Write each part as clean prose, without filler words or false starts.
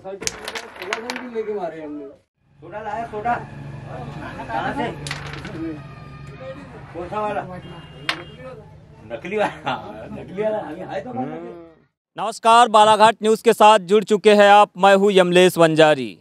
लेके मारे हमने। सोडा लाया, सोडा कहाँ से? कौन सा वाला? नकली वाला। नकली वाला है तो। नमस्कार, बालाघाट न्यूज़ के साथ जुड़ चुके हैं आप। मैं हूं यमलेश वंजारी।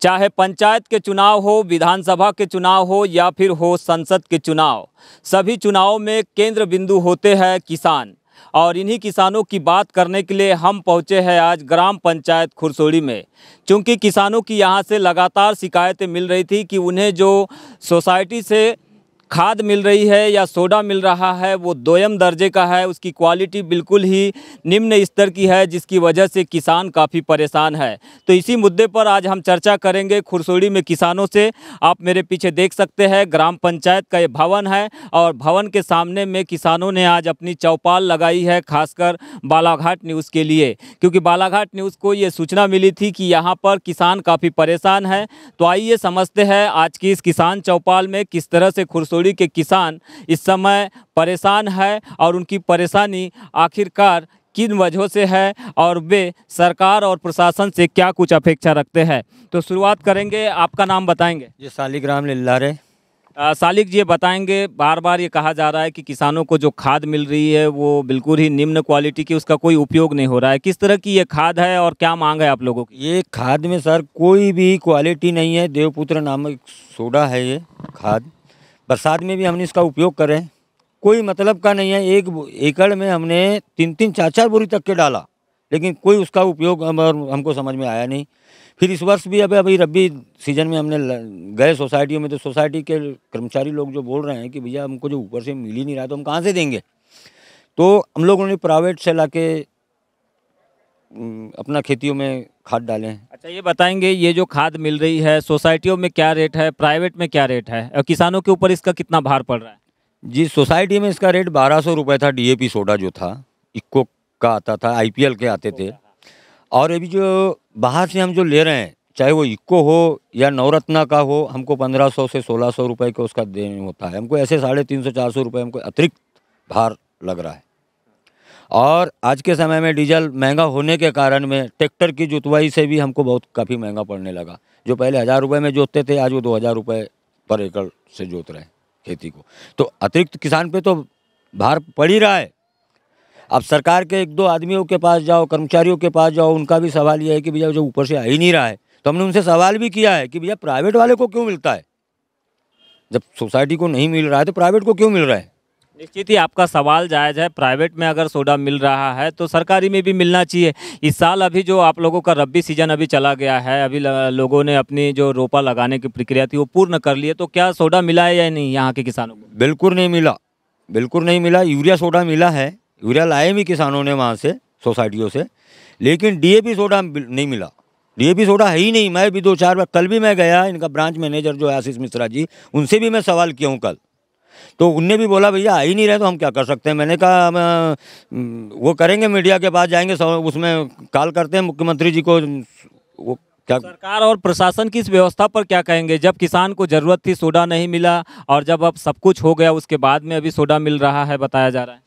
चाहे पंचायत के चुनाव हो, विधानसभा के चुनाव हो या फिर हो संसद के चुनाव, सभी चुनावों में केंद्र बिंदु होते हैं किसान। और इन्हीं किसानों की बात करने के लिए हम पहुंचे हैं आज ग्राम पंचायत खुरसोड़ी में। क्योंकि किसानों की यहां से लगातार शिकायतें मिल रही थी कि उन्हें जो सोसाइटी से खाद मिल रही है या सोडा मिल रहा है वो दोयम दर्जे का है, उसकी क्वालिटी बिल्कुल ही निम्न स्तर की है, जिसकी वजह से किसान काफ़ी परेशान है। तो इसी मुद्दे पर आज हम चर्चा करेंगे खुरसोड़ी में किसानों से। आप मेरे पीछे देख सकते हैं ग्राम पंचायत का ये भवन है और भवन के सामने में किसानों ने आज अपनी चौपाल लगाई है, खासकर बालाघाट न्यूज़ के लिए, क्योंकि बालाघाट न्यूज़ को ये सूचना मिली थी कि यहाँ पर किसान काफ़ी परेशान है। तो आइए समझते हैं आज की इस किसान चौपाल में किस तरह से खुरसोड़ी के किसान इस समय परेशान है और उनकी परेशानी आखिरकार किन वजहों से है और वे सरकार और प्रशासन से क्या कुछ अपेक्षा रखते हैं। तो शुरुआत करेंगे, आपका नाम बताएंगे? ये सालिग्राम लिल्लारे। सालिक जी, ये बताएंगे, बार बार ये कहा जा रहा है कि किसानों को जो खाद मिल रही है वो बिल्कुल ही निम्न क्वालिटी की, उसका कोई उपयोग नहीं हो रहा है। किस तरह की ये खाद है और क्या मांग है आप लोगों की? ये खाद में सर कोई भी क्वालिटी नहीं है। देवपुत्र नामक सोडा है ये खाद। बरसात में भी हमने इसका उपयोग करें, कोई मतलब का नहीं है। एक एकड़ में हमने 3-3, 4-4 बोरी तक के डाला, लेकिन कोई उसका उपयोग हमको समझ में आया नहीं। फिर इस वर्ष भी अभी रबी सीजन में हमने गए सोसाइटियों में, तो सोसाइटी के कर्मचारी लोग जो बोल रहे हैं कि भैया हमको जो ऊपर से मिल ही नहीं रहा तो हम कहाँ से देंगे। तो हम लोगों ने प्राइवेट से लाके अपना खेतियों में खाद डाले हैं। अच्छा, ये बताएंगे, ये जो खाद मिल रही है सोसाइटियों में क्या रेट है, प्राइवेट में क्या रेट है और किसानों के ऊपर इसका कितना भार पड़ रहा है? जी, सोसाइटी में इसका रेट 1200 रुपये था। डीएपी सोडा जो था, इक्को का आता था, आईपीएल के आते थे। और अभी जो बाहर से हम जो ले रहे हैं, चाहे वो इक्को हो या नवरत्ना का हो, हमको 1500 से 1600 रुपये का उसका देना होता है। हमको ऐसे 350-400 रुपये हमको अतिरिक्त भार लग रहा है। और आज के समय में डीजल महंगा होने के कारण में ट्रैक्टर की जुतवाई से भी हमको बहुत काफ़ी महंगा पड़ने लगा। जो पहले 1000 रुपये में जोतते थे, आज वो 2000 रुपये पर एकड़ से जोत रहे हैं खेती को। तो अतिरिक्त किसान पे तो भार पड़ ही रहा है। अब सरकार के 1-2 आदमियों के पास जाओ, कर्मचारियों के पास जाओ, उनका भी सवाल ये है कि भैया जो ऊपर से आ ही नहीं रहा है। तो हमने उनसे सवाल भी किया है कि भैया प्राइवेट वाले को क्यों मिलता है, जब सोसाइटी को नहीं मिल रहा है तो प्राइवेट को क्यों मिल रहा है। निश्चित ही आपका सवाल जायज़ है। प्राइवेट में अगर सोडा मिल रहा है तो सरकारी में भी मिलना चाहिए। इस साल अभी जो आप लोगों का रब्बी सीजन अभी चला गया है, अभी लोगों ने अपनी जो रोपा लगाने की प्रक्रिया थी वो पूर्ण कर ली है, तो क्या सोडा मिला है या नहीं यहाँ के किसानों को? बिल्कुल नहीं मिला, बिल्कुल नहीं मिला। यूरिया सोडा मिला है, यूरिया लाए भी किसानों ने वहाँ से सोसाइटियों से, लेकिन डीएपी सोडा नहीं मिला। डीएपी सोडा है ही नहीं। मैं भी 2-4 बार, कल भी मैं गया, इनका ब्रांच मैनेजर जो है आशीष मिश्रा जी, उनसे भी मैं सवाल किया हूँ कल, तो उनने भी बोला भैया आ ही नहीं रहे तो हम क्या कर सकते हैं। मैंने कहा वो करेंगे, मीडिया के पास जाएंगे, उसमें कॉल करते हैं मुख्यमंत्री जी को। वो क्या सरकार और प्रशासन की इस व्यवस्था पर क्या कहेंगे? जब किसान को ज़रूरत थी सोडा नहीं मिला और जब अब सब कुछ हो गया उसके बाद में अभी सोडा मिल रहा है, बताया जा रहा है।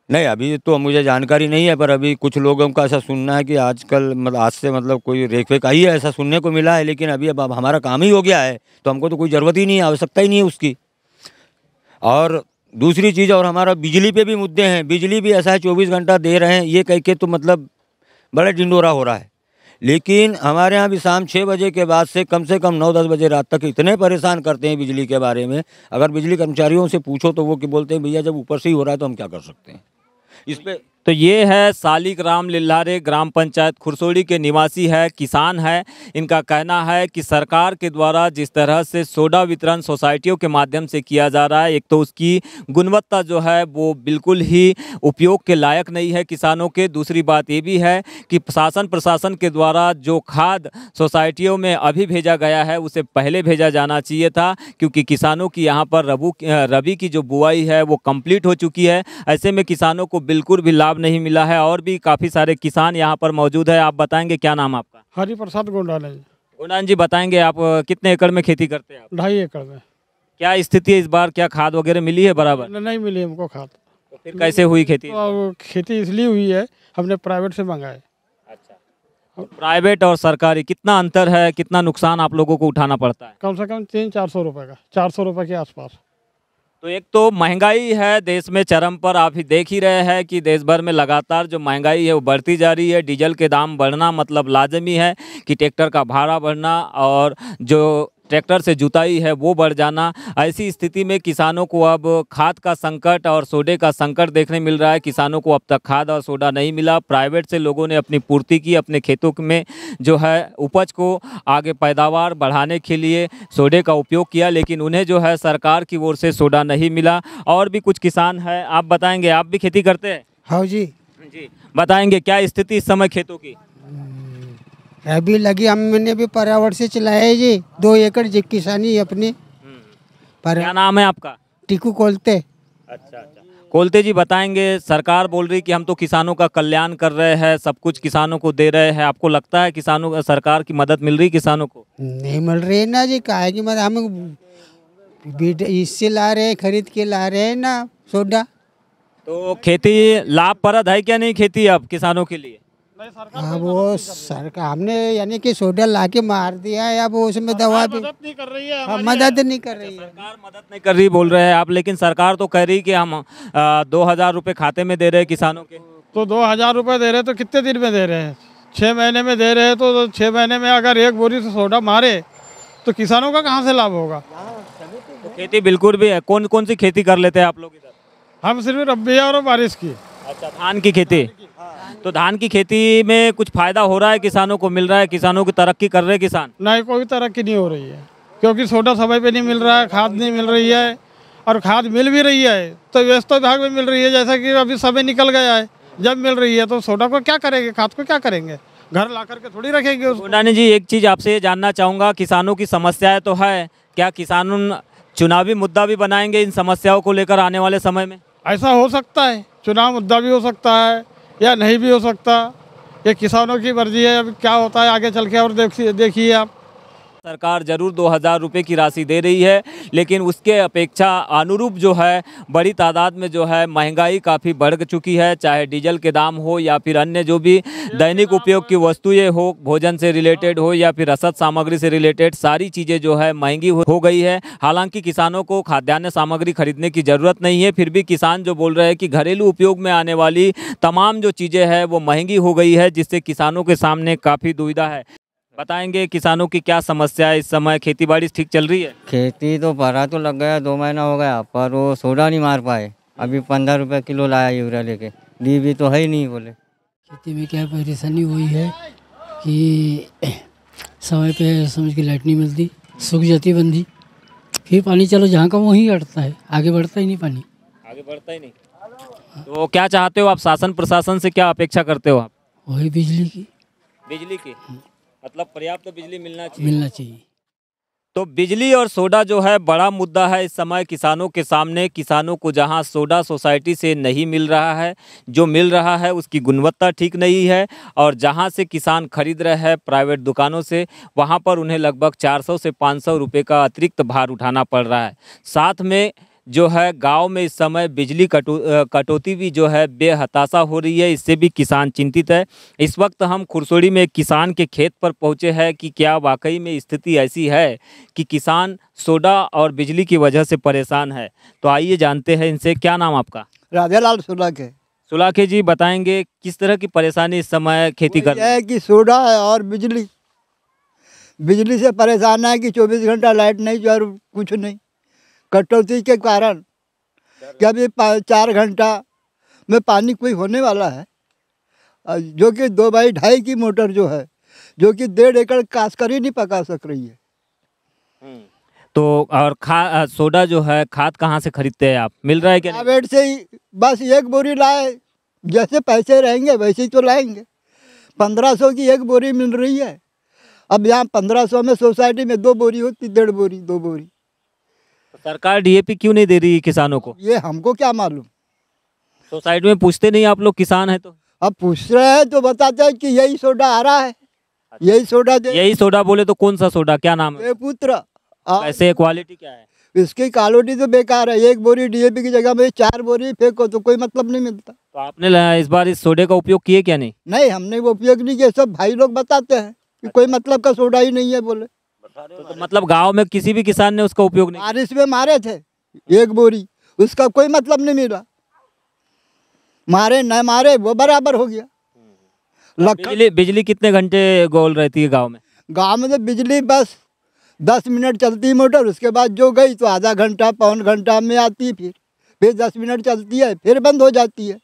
नहीं, अभी तो मुझे जानकारी नहीं है, पर अभी कुछ लोगों का ऐसा सुनना है कि आजकल मतलब आज से मतलब कोई रेख वेख आई है, ऐसा सुनने को मिला है। लेकिन अभी अब हमारा काम ही हो गया है तो हमको तो कोई ज़रूरत ही नहीं है, आवश्यकता ही नहीं है उसकी। और दूसरी चीज़, और हमारा बिजली पे भी मुद्दे हैं। बिजली भी ऐसा है 24 घंटा दे रहे हैं, ये कह के तो मतलब बड़ा ढिंडोरा हो रहा है। लेकिन हमारे यहाँ भी शाम 6 बजे के बाद से कम 9-10 बजे रात तक इतने परेशान करते हैं बिजली के बारे में। अगर बिजली कर्मचारियों से पूछो तो वो कि बोलते हैं भैया जब ऊपर से ही हो रहा है तो हम क्या कर सकते हैं इस पर। तो ये है सालिग्राम लिल्लारे, ग्राम पंचायत खुरसोड़ी के निवासी है, किसान है। इनका कहना है कि सरकार के द्वारा जिस तरह से सोडा वितरण सोसाइटियों के माध्यम से किया जा रहा है, एक तो उसकी गुणवत्ता जो है वो बिल्कुल ही उपयोग के लायक नहीं है किसानों के। दूसरी बात ये भी है कि प्रशासन के द्वारा जो खाद सोसाइटियों में अभी भेजा गया है उसे पहले भेजा जाना चाहिए था, क्योंकि किसानों की यहाँ पर रबी की जो बुआई है वो कंप्लीट हो चुकी है। ऐसे में किसानों को बिल्कुल भी लाभ नहीं मिला है। और भी काफ़ी सारे किसान यहाँ पर मौजूद है। आप बताएंगे क्या नाम आपका? हरि प्रसाद गोंडाल है। गोंडान जी, बताएंगे आप कितने एकड़ में खेती करते हैं? आप 2.5 एकड़ में। क्या स्थिति है इस बार? क्या खाद वगैरह मिली है बराबर? नहीं मिली हमको खाद। तो फिर कैसे हुई खेती? तो खेती इसलिए हुई है, हमने प्राइवेट से मंगाए। अच्छा। प्राइवेट और सरकारी कितना अंतर है, कितना नुकसान आप लोगों को उठाना पड़ता है? कम से कम 300-400 रुपये का, 400 रुपये के आसपास। तो एक तो महंगाई है देश में चरम पर, आप ही देख ही रहे हैं कि देश भर में लगातार जो महंगाई है वो बढ़ती जा रही है। डीजल के दाम बढ़ना मतलब लाजमी है कि ट्रैक्टर का भाड़ा बढ़ना और जो ट्रैक्टर से जुताई है वो बढ़ जाना। ऐसी स्थिति में किसानों को अब खाद का संकट और सोडे का संकट देखने मिल रहा है। किसानों को अब तक खाद और सोडा नहीं मिला। प्राइवेट से लोगों ने अपनी पूर्ति की, अपने खेतों में जो है उपज को आगे पैदावार बढ़ाने के लिए सोडे का उपयोग किया, लेकिन उन्हें जो है सरकार की ओर से सोडा नहीं मिला। और भी कुछ किसान हैं, आप बताएंगे, आप भी खेती करते हैं? हाँ जी। जी, बताएंगे क्या स्थिति इस समय खेतों की? अभी लगी, हमने भी पर्यावरण से चलाया है जी, 2 एकड़ जी किसानी है अपनी। क्या नाम है आपका? टीकू कोलते। अच्छा अच्छा, कोलते जी बताएंगे, सरकार बोल रही कि हम तो किसानों का कल्याण कर रहे हैं, सब कुछ किसानों को दे रहे हैं। आपको लगता है किसानों सरकार की मदद मिल रही किसानों को? नहीं मिल रही है ना जी, काहे की मदद, हम इससे ला रहे हैं, खरीद के ला रहे हैं ना सोडा। तो खेती लाभप्रद है क्या नहीं खेती अब किसानों के लिए? अब वो सरकार हमने यानी कि सोडा ला के मार दिया है, अब उसमें दवा भी मदद नहीं कर रही है, मदद नहीं कर रही है। सरकार मदद नहीं कर रही बोल रहे हैं आप, लेकिन सरकार तो कह रही कि हम 2000 रुपये खाते में दे रहे हैं किसानों के। तो 2000 रुपये दे रहे हैं तो कितने दिन में दे रहे हैं? 6 महीने में दे रहे हैं, तो 6 महीने में अगर 1 बोरी से सोडा मारे तो किसानों का कहाँ से लाभ होगा? तो खेती बिल्कुल भी है। कौन कौन सी खेती कर लेते हैं आप लोग इधर? हम सिर्फ रब्बी और बारिश की। अच्छा, धान की खेती। तो धान की खेती में कुछ फायदा हो रहा है, किसानों को मिल रहा है, किसानों की तरक्की कर रहे हैं किसान? नहीं, कोई तरक्की नहीं हो रही है, क्योंकि सोडा समय पे नहीं मिल रहा है, खाद नहीं मिल रही है, और खाद मिल भी रही है तो व्यस्त विभाग में मिल रही है। जैसा कि अभी समय निकल गया है, जब मिल रही है तो सोडा को क्या करेंगे, खाद को क्या करेंगे? घर ला करके थोड़ी रखेंगे उसको। गुंडानी जी, एक चीज़ आपसे ये जानना चाहूँगा, किसानों की समस्याएं तो है, क्या किसान चुनावी मुद्दा भी बनाएंगे इन समस्याओं को लेकर आने वाले समय में? ऐसा हो सकता है, चुनाव मुद्दा भी हो सकता है या नहीं भी हो सकता, ये किसानों की मर्जी है। अब क्या होता है आगे चल के, और देखिए आप। सरकार जरूर 2000 रुपये की राशि दे रही है, लेकिन उसके अपेक्षा अनुरूप जो है बड़ी तादाद में जो है महंगाई काफ़ी बढ़ चुकी है। चाहे डीजल के दाम हो या फिर अन्य जो भी दैनिक उपयोग की वस्तुएं हो, भोजन से रिलेटेड हो या फिर रसद सामग्री से रिलेटेड, सारी चीज़ें जो है महंगी हो गई है। हालांकि किसानों को खाद्यान्न सामग्री खरीदने की ज़रूरत नहीं है, फिर भी किसान जो बोल रहे हैं कि घरेलू उपयोग में आने वाली तमाम जो चीज़ें हैं वो महंगी हो गई है, जिससे किसानों के सामने काफ़ी दुविधा है। बताएंगे किसानों की क्या समस्या है इस समय? खेती बाड़ी ठीक चल रही है? खेती तो भरा तो लग गया, 2 महीना हो गया, पर वो सोडा नहीं मार पाए। अभी 15 रुपये किलो लाया यूरिया लेके, डी तो है ही नहीं बोले। खेती में क्या परेशानी हुई है कि समय पे समझ के लाइट नहीं मिलती, सूख जाती बंदी, फिर पानी चलो जहाँ का वहीं अटता है, आगे बढ़ता ही नहीं पानी। आगे बढ़ता ही नहीं। तो क्या चाहते हो आप, शासन प्रशासन से क्या अपेक्षा करते हो आप? वही बिजली की, बिजली की मतलब पर्याप्त बिजली मिलना चाहिए। मिलना चाहिए। तो बिजली और सोडा जो है बड़ा मुद्दा है इस समय किसानों के सामने। किसानों को जहां सोडा सोसाइटी से नहीं मिल रहा है, जो मिल रहा है उसकी गुणवत्ता ठीक नहीं है, और जहां से किसान खरीद रहे हैं प्राइवेट दुकानों से, वहां पर उन्हें लगभग 400 से 500 रुपये का अतिरिक्त भार उठाना पड़ रहा है। साथ में जो है गांव में इस समय बिजली कटौती भी जो है बेहताशा हो रही है, इससे भी किसान चिंतित है। इस वक्त हम खुरसोड़ी में एक किसान के खेत पर पहुंचे हैं कि क्या वाकई में स्थिति ऐसी है कि किसान सोडा और बिजली की वजह से परेशान है। तो आइए जानते हैं इनसे। क्या नाम आपका? राधेलाल सुलाखे। सुलाखे जी, बताएंगे किस तरह की परेशानी इस समय खेती कर है कि सोडा और बिजली से परेशान है कि 24 घंटा लाइट नहीं, जो और कुछ नहीं, कटौती के कारण। कि अभी 4 घंटा में पानी कोई होने वाला है, जो कि 2x2.5 की मोटर जो है, जो कि 1.5 एकड़ काश ही नहीं पका सक रही है। तो और सोडा जो है खाद कहाँ से खरीदते हैं आप? मिल रहा है क्या? प्राइवेट से ही बस 1 बोरी लाए, जैसे पैसे रहेंगे वैसे ही तो लाएंगे। 1500 की 1 बोरी मिल रही है। अब यहाँ 1500 में सोसाइटी में 2 बोरी होती, 1.5 बोरी, 2 बोरी। सरकार डीएपी क्यों नहीं दे रही किसानों को? ये हमको क्या मालूम। सोसाइटी में पूछते नहीं आप लोग, किसान है तो? अब पूछ रहे हैं तो बताते हैं कि यही सोडा आ रहा है, यही सोडा दे। यही सोडा बोले तो कौन सा सोडा, क्या नाम है? ये पुत्र कैसे, क्वालिटी क्या है? इसकी क्वालिटी तो बेकार है। 1 बोरी डीएपी की जगह में 4 बोरी फेंको तो कोई मतलब नहीं मिलता। तो आपने इस बार इस सोडे का उपयोग किए क्या नहीं? नहीं, हमने वो उपयोग नहीं किया। सब भाई लोग बताते हैं कि कोई मतलब का सोडा ही नहीं है बोले। तो मतलब गांव में किसी भी किसान ने उसका उपयोग नहीं? बारिश में मारे थे 1 बोरी, उसका कोई मतलब नहीं मिला। मारे न मारे वो बराबर हो गया। बिजली कितने घंटे गोल रहती है गांव में? गांव में तो बिजली बस 10 मिनट चलती है मोटर, उसके बाद जो गई तो आधा घंटा पौन घंटा में आती है, फिर 10 मिनट चलती है, फिर बंद हो जाती है।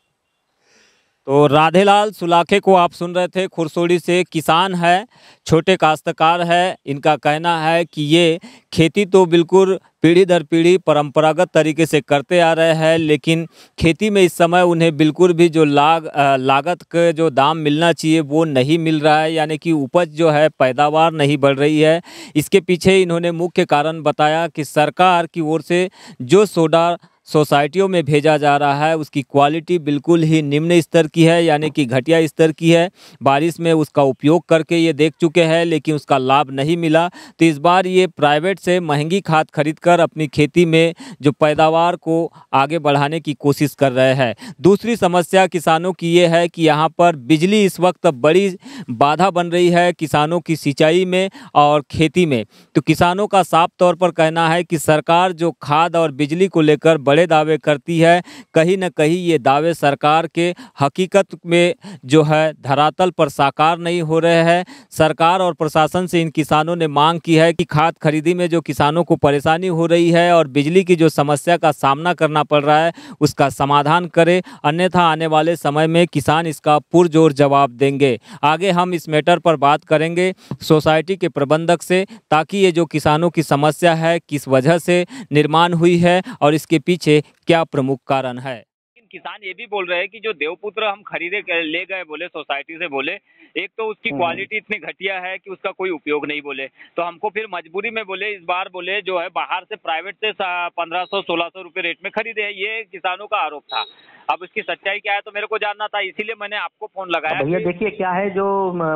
तो राधेलाल सुलाखे को आप सुन रहे थे, खुरसोड़ी से किसान है, छोटे काश्तकार है। इनका कहना है कि ये खेती तो बिल्कुल पीढ़ी दर पीढ़ी परंपरागत तरीके से करते आ रहे हैं, लेकिन खेती में इस समय उन्हें बिल्कुल भी जो लागत के जो दाम मिलना चाहिए वो नहीं मिल रहा है, यानी कि उपज जो है पैदावार नहीं बढ़ रही है। इसके पीछे इन्होंने मुख्य कारण बताया कि सरकार की ओर से जो सोडा सोसाइटियों में भेजा जा रहा है उसकी क्वालिटी बिल्कुल ही निम्न स्तर की है, यानी कि घटिया स्तर की है। बारिश में उसका उपयोग करके ये देख चुके हैं लेकिन उसका लाभ नहीं मिला। तो इस बार ये प्राइवेट से महंगी खाद खरीदकर अपनी खेती में जो पैदावार को आगे बढ़ाने की कोशिश कर रहे हैं। दूसरी समस्या किसानों की ये है कि यहाँ पर बिजली इस वक्त बड़ी बाधा बन रही है किसानों की सिंचाई में और खेती में। तो किसानों का साफ तौर पर कहना है कि सरकार जो खाद और बिजली को लेकर बड़े दावे करती है, कहीं न कहीं ये दावे सरकार के हकीकत में जो है धरातल पर साकार नहीं हो रहे हैं। सरकार और प्रशासन से इन किसानों ने मांग की है कि खाद खरीदी में जो किसानों को परेशानी हो रही है और बिजली की जो समस्या का सामना करना पड़ रहा है उसका समाधान करे, अन्यथा आने वाले समय में किसान इसका पुरजोर जवाब देंगे। आगे हम इस मैटर पर बात करेंगे सोसाइटी के प्रबंधक से, ताकि ये जो किसानों की समस्या है किस वजह से निर्माण हुई है और इसके पीछे क्या प्रमुख कारण है। किसान ये भी बोल रहे हैं कि जो देवपुत्र हम ले गए बोले सोसाइटी से, बोले एक तो उसकी क्वालिटी इतनी घटिया है कि उसका कोई उपयोग नहीं, बोले तो हमको फिर मजबूरी में बोले इस बार बोले जो है बाहर से प्राइवेट से 1500-1600 रुपए रेट में खरीदे हैं। ये किसानों का आरोप था। अब इसकी सच्चाई क्या है तो मेरे को जानना था, इसीलिए मैंने आपको फोन लगाया। भैया देखिए क्या है, जो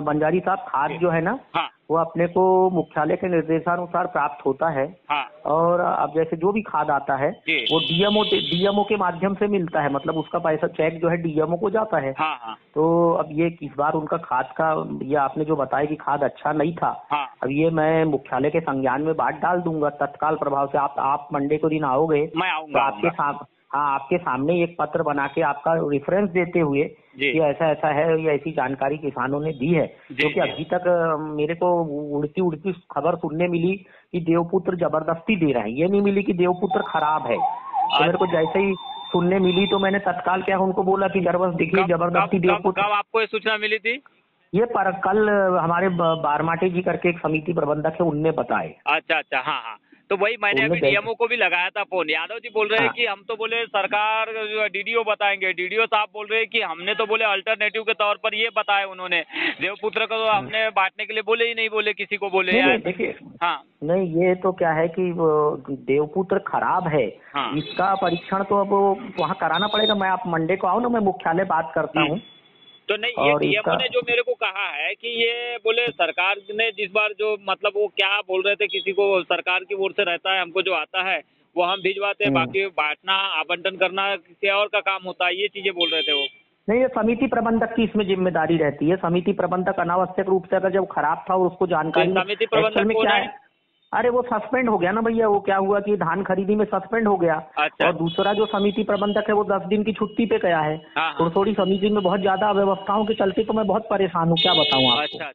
बंजारी साहब खाद जो है ना, हाँ, वो अपने को मुख्यालय के निर्देशानुसार प्राप्त होता है। हाँ, और अब जैसे जो भी खाद आता है वो डीएमओ के माध्यम से मिलता है, मतलब उसका पैसा चेक जो है डीएमओ को जाता है। हाँ, हाँ, तो अब ये इस बार उनका खाद का, ये आपने जो बताया कि खाद अच्छा नहीं था, हाँ, अब ये मैं मुख्यालय के संज्ञान में बात डाल दूंगा तत्काल प्रभाव से। आप मंडे को दिन आओगे, मैं आऊंगा, तो आपके सामने एक पत्र बना के आपका रेफरेंस देते हुए कि ऐसा ऐसा है, ये ऐसी जानकारी किसानों ने दी है। क्योंकि अभी तक मेरे को उड़ती उड़ती खबर सुनने मिली कि देवपुत्र जबरदस्ती दे रहे हैं, ये नहीं मिली कि देवपुत्र खराब है। तो मेरे को जैसे ही सुनने मिली तो मैंने तत्काल क्या उनको बोला कि देखिए जबरदस्ती देवपुत्र। कब आपको ये सूचना मिली थी? ये पर कल हमारे बारमाटे जी करके एक समिति प्रबंधक है, उनने बताए। अच्छा, हाँ, हाँ, तो वही मैंने अभी डीएमओ को भी लगाया था फोन। यादव जी बोल रहे हैं कि हम तो बोले सरकार डीडीओ बताएंगे, डीडीओ साहब बोल रहे हैं कि हमने तो बोले अल्टरनेटिव के तौर पर ये बताया उन्होंने, देवपुत्र को तो हमने बांटने के लिए बोले ही नहीं, बोले किसी को बोले। देखिए, हाँ, नहीं ये तो क्या है कि देवपुत्र खराब है, हाँ, इसका परीक्षण तो अब वहाँ कराना पड़ेगा। मैं आप मंडे को आओ ना, मैं मुख्यालय बात करता हूँ। तो नहीं, ये डीएमओ ने जो मेरे को कहा है कि ये बोले सरकार ने जिस बार जो मतलब वो क्या बोल रहे थे, किसी को सरकार की ओर से रहता है, हमको जो आता है वो हम भिजवाते हैं, बाकी बांटना आवंटन करना किसी और का काम होता है, ये चीजें बोल रहे थे वो। नहीं, ये समिति प्रबंधक की इसमें जिम्मेदारी रहती है। समिति प्रबंधक अनावश्यक रूप से अगर जब खराब था और उसको जानकारी, समिति प्रबंधक क्या है? अरे वो सस्पेंड हो गया ना भैया, वो क्या हुआ कि धान खरीदी में सस्पेंड हो गया। अच्छा। और दूसरा जो समिति प्रबंधक है वो 10 दिन की छुट्टी पे गया है। हाँ, तो थोड़ी समिति में बहुत ज्यादा अव्यवस्थाओं के चलते तो मैं बहुत परेशान हूँ, क्या बताऊँ आपको। अच्छा।